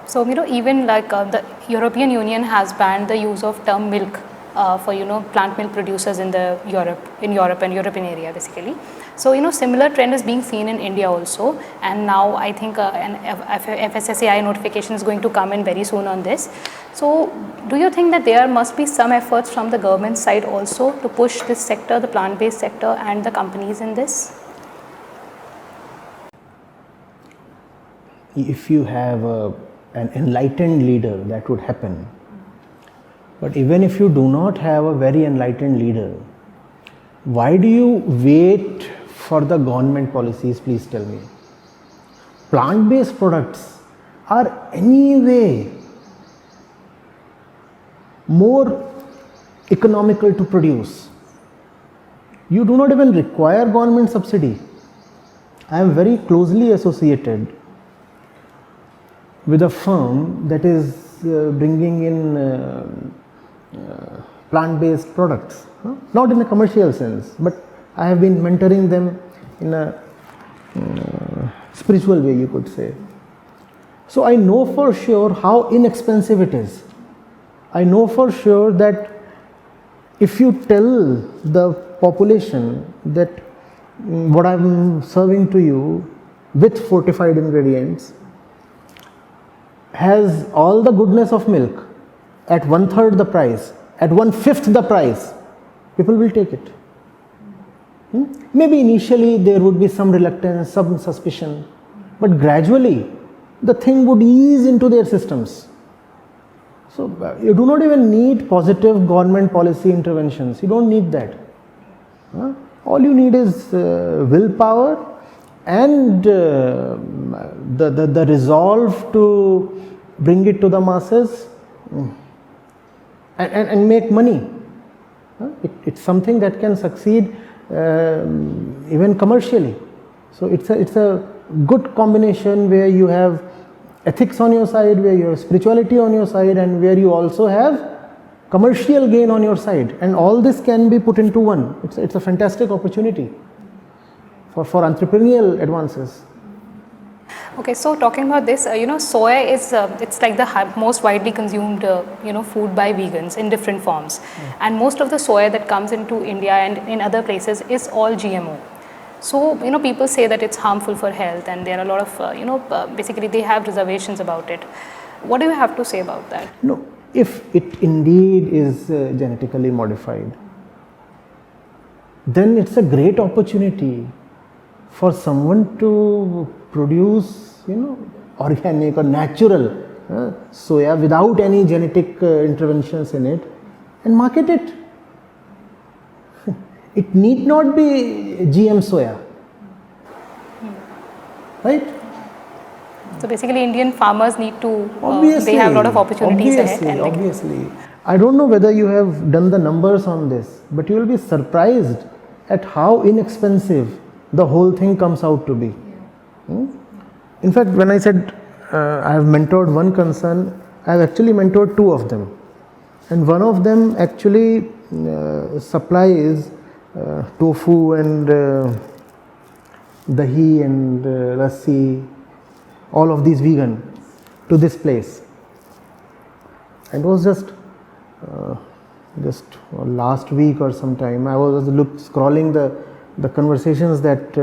So even like the European Union has banned the use of term milk for plant milk producers in Europe and European area basically. So similar trend is being seen in India also, and now I think an FSSAI notification is going to come in very soon on this. So do you think that there must be some efforts from the government side also to push this sector, the plant-based sector, and the companies in this? If you have an enlightened leader, that would happen. But even if you do not have a very enlightened leader, why do you wait for the government policies? Please tell me. Plant-based products are anyway more economical to produce. You do not even require government subsidy. I am very closely associated with a firm that is bringing in plant-based products, not in a commercial sense, but I have been mentoring them in a spiritual way, you could say. So I know for sure how inexpensive it is. I know for sure that if you tell the population that what I'm serving to you with fortified ingredients has all the goodness of milk at 1/3 the price, at 1/5 the price, people will take it. Maybe initially there would be some reluctance, some suspicion, but gradually the thing would ease into their systems. So you do not even need positive government policy interventions. You don't need that. All you need is willpower and the resolve to bring it to the masses and make money. It's something that can succeed even commercially. So it's a good combination where you have ethics on your side, where you have spirituality on your side, and where you also have commercial gain on your side, and all this can be put into one. It's a fantastic opportunity for entrepreneurial advances. Okay, so talking about this, soya is it's like the most widely consumed food by vegans in different forms, and most of the soya that comes into India and in other places is all GMO. So people say that it's harmful for health, and there are a lot of basically they have reservations about it. What do you have to say about that? No, if it indeed is genetically modified, then it's a great opportunity for someone to produce organic or natural soya without any genetic interventions in it and market it. It need not be GM soya, right? So basically Indian farmers need to, obviously, they have a lot of opportunities ahead. Obviously. I don't know whether you have done the numbers on this, but you will be surprised at how inexpensive the whole thing comes out to be. In fact, when I said I have mentored one concern, I have actually mentored two of them. And one of them actually supplies tofu and dahi and lassi, all of these vegan, to this place. And it was just last week or sometime I was scrolling the conversations that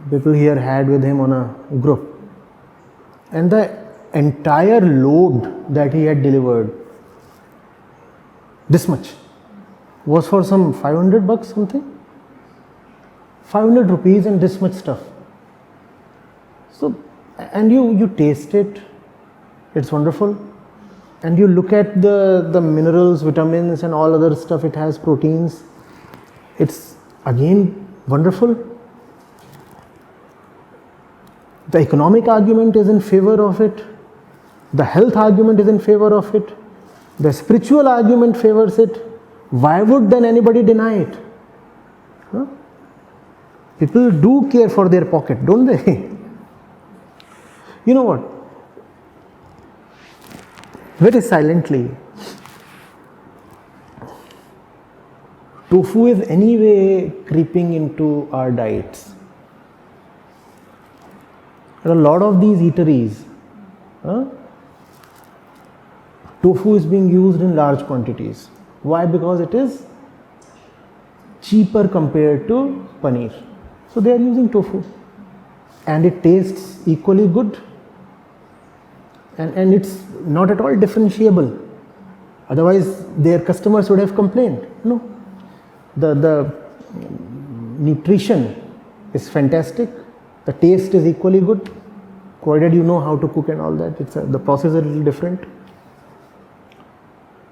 people here had with him on a group, and the entire load that he had delivered, this much, was for some 500 bucks something, 500 rupees and this much stuff. So, and you taste it, it's wonderful, and you look at the minerals, vitamins and all other stuff, it has proteins, it's again wonderful. The economic argument is in favor of it, the health argument is in favor of it, the spiritual argument favors it. Why would then anybody deny it? People do care for their pocket, don't they? You know what? Very silently, tofu is anyway creeping into our diets. There are a lot of these eateries. Tofu is being used in large quantities. Why? Because it is cheaper compared to paneer. So they are using tofu. And it tastes equally good. And it's not at all differentiable. Otherwise, their customers would have complained. No. The nutrition is fantastic. The taste is equally good, provided you know how to cook and all that. The process is a little different.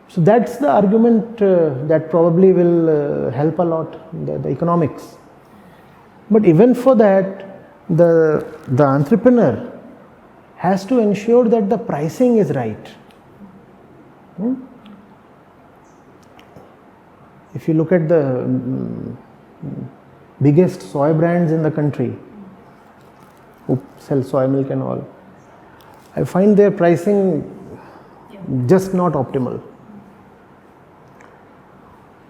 So that's the argument that probably will help a lot, the economics. But even for that, the entrepreneur has to ensure that the pricing is right. If you look at the biggest soy brands in the country, who sell soy milk and all, I find their pricing just not optimal.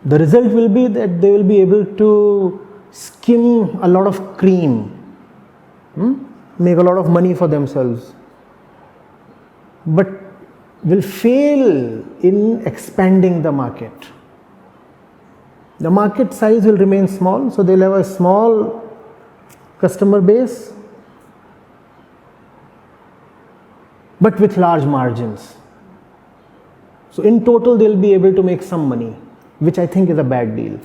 The result will be that they will be able to skim a lot of cream, make a lot of money for themselves, but will fail in expanding the market. The market size will remain small, so they'll have a small customer base, but with large margins. So in total, they'll be able to make some money, which I think is a bad deal.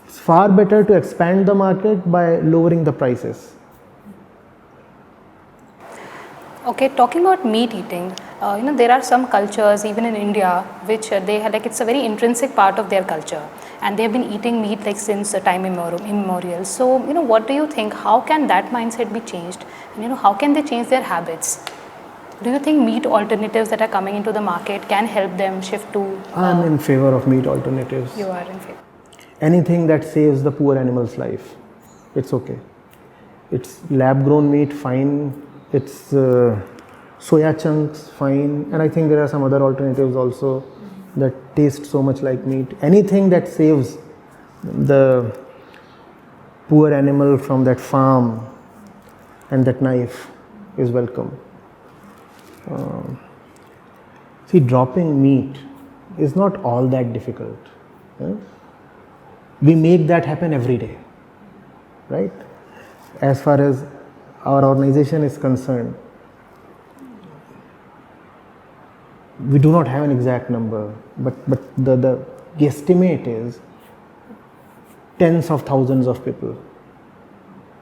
It's far better to expand the market by lowering the prices. Okay, talking about meat eating, there are some cultures, even in India, which they have, like, it's a very intrinsic part of their culture, and they've been eating meat like since time immemorial. So, what do you think? How can that mindset be changed? And, how can they change their habits? Do you think meat alternatives that are coming into the market can help them shift to? I'm in favor of meat alternatives. You are in favor. Anything that saves the poor animal's life, it's okay. It's lab-grown meat, fine. It's soya chunks, fine. And I think there are some other alternatives also that taste so much like meat. Anything that saves the poor animal from that farm and that knife is welcome. See, dropping meat is not all that difficult. We make that happen every day, right? As far as our organization is concerned, we do not have an exact number, but the guesstimate is tens of thousands of people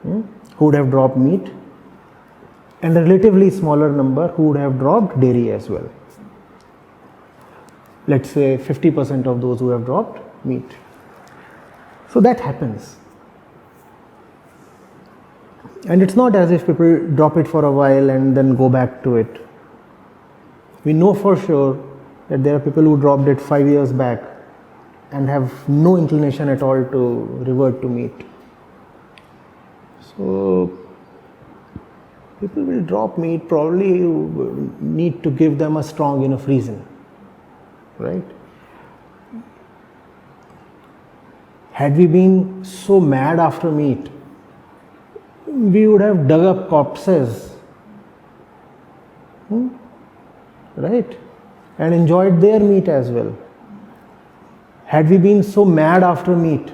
who would have dropped meat, and a relatively smaller number who would have dropped dairy as well. Let's say 50% of those who have dropped meat. So that happens. And it's not as if people drop it for a while and then go back to it. We know for sure that there are people who dropped it 5 years back and have no inclination at all to revert to meat. So people will drop meat, probably you need to give them a strong enough reason, right? Had we been so mad after meat, we would have dug up corpses, right? And enjoyed their meat as well. Had we been so mad after meat,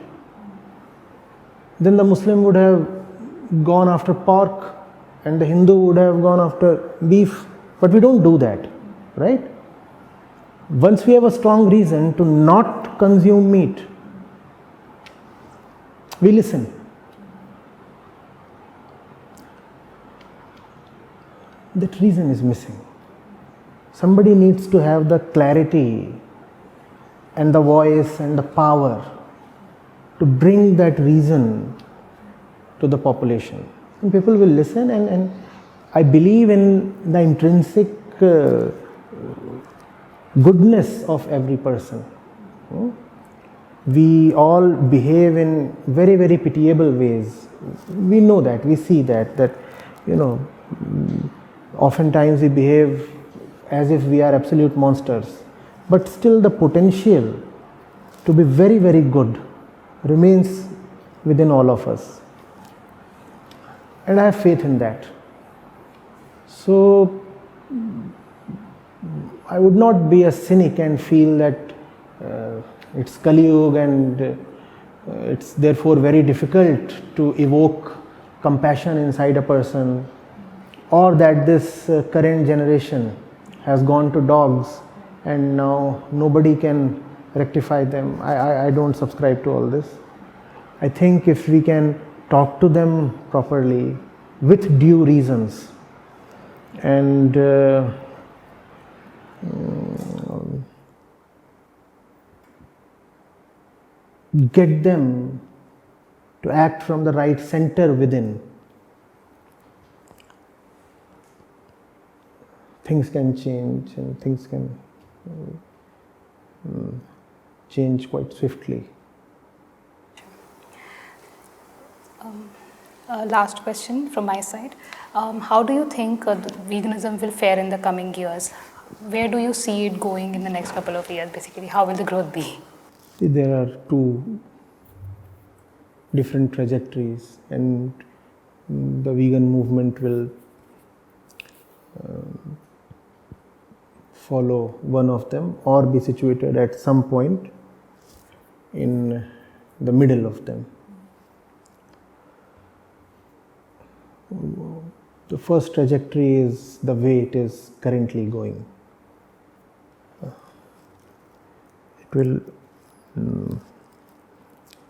then the Muslim would have gone after pork and the Hindu would have gone after beef. But we don't do that, right? Once we have a strong reason to not consume meat, we listen. That reason is missing. Somebody needs to have the clarity and the voice and the power to bring that reason to the population. And people will listen, and I believe in the intrinsic goodness of every person. We all behave in very, very pitiable ways. We know that, we see that oftentimes we behave as if we are absolute monsters, but still the potential to be very, very good remains within all of us. And I have faith in that. So I would not be a cynic and feel that it's Kali Yuga and it's therefore very difficult to evoke compassion inside a person, or that this current generation has gone to dogs and now nobody can rectify them. I don't subscribe to all this. I think if we can talk to them properly with due reasons and get them to act from the right center within, things can change, and things can change quite swiftly. Last question from my side. How do you think veganism will fare in the coming years? Where do you see it going in the next couple of years, basically? How will the growth be? See, there are two different trajectories, and the vegan movement will follow one of them or be situated at some point in the middle of them. The first trajectory is the way it is currently going. It will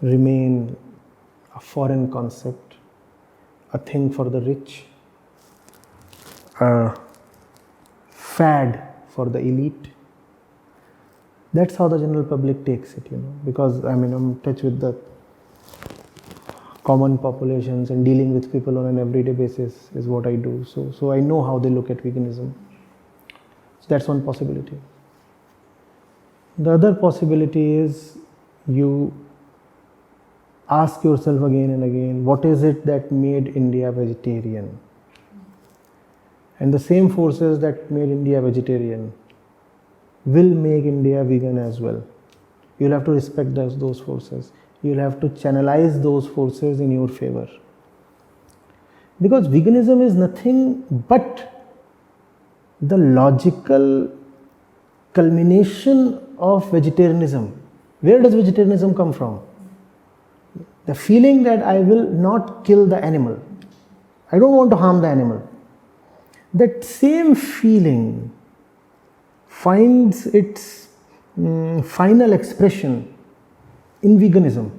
remain a foreign concept, a thing for the rich, a fad for the elite. That's how the general public takes it, because I'm in touch with the common populations and dealing with people on an everyday basis is what I do. So I know how they look at veganism. So that's one possibility. The other possibility is you ask yourself again and again, what is it that made India vegetarian? And the same forces that made India vegetarian will make India vegan as well. You'll have to respect those forces. You'll have to channelize those forces in your favor. Because veganism is nothing but the logical culmination of vegetarianism. Where does vegetarianism come from? The feeling that I will not kill the animal. I don't want to harm the animal. That same feeling finds its final expression in veganism.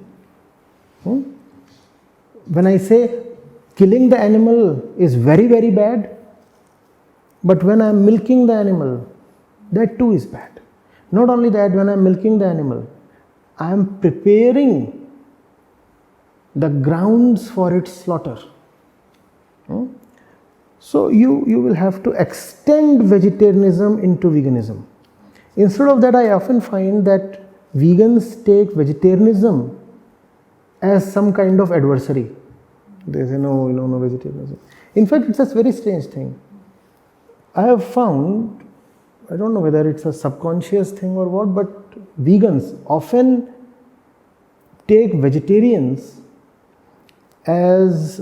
When I say killing the animal is very, very bad, but when I am milking the animal, that too is bad. Not only that, when I am milking the animal, I am preparing the grounds for its slaughter. So you will have to extend vegetarianism into veganism. Instead of that, I often find that vegans take vegetarianism as some kind of adversary. They say, no, no vegetarianism. In fact, it's a very strange thing. I have found, I don't know whether it's a subconscious thing or what, but vegans often take vegetarians as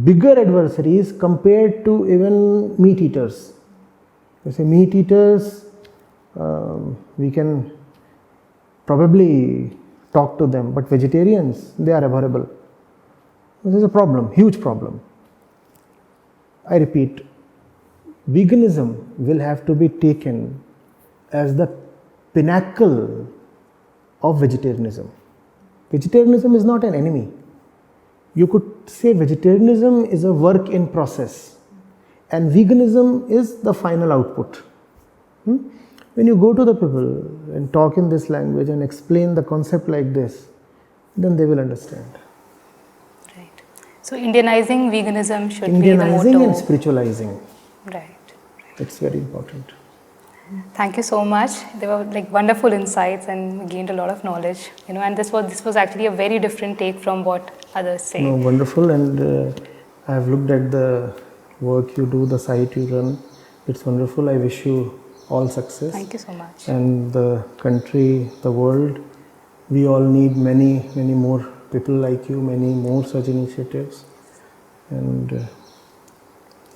bigger adversaries compared to even meat eaters. You say meat eaters, we can probably talk to them, but vegetarians, they are abhorrible. This is a problem, huge problem. I repeat, veganism will have to be taken as the pinnacle of vegetarianism. Vegetarianism is not an enemy. You could say vegetarianism is a work in process and veganism is the final output. When you go to the people and talk in this language and explain the concept like this, then they will understand. Right. So Indianizing veganism should be the Indianizing motto. and spiritualizing. Right. It's very important. Thank you so much. They were like wonderful insights and we gained a lot of knowledge. And this was actually a very different take from what others say. No, wonderful, and I have looked at the work you do, the site you run. It's wonderful. I wish you all success. Thank you so much. And the country, the world, we all need many more people like you, many more such initiatives. And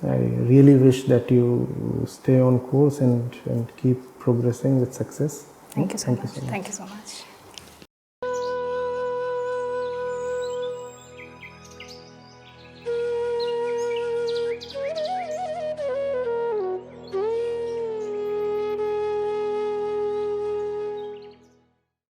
I really wish that you stay on course and keep progressing with success. Thank you so much. Thank you so much. Thank you so much.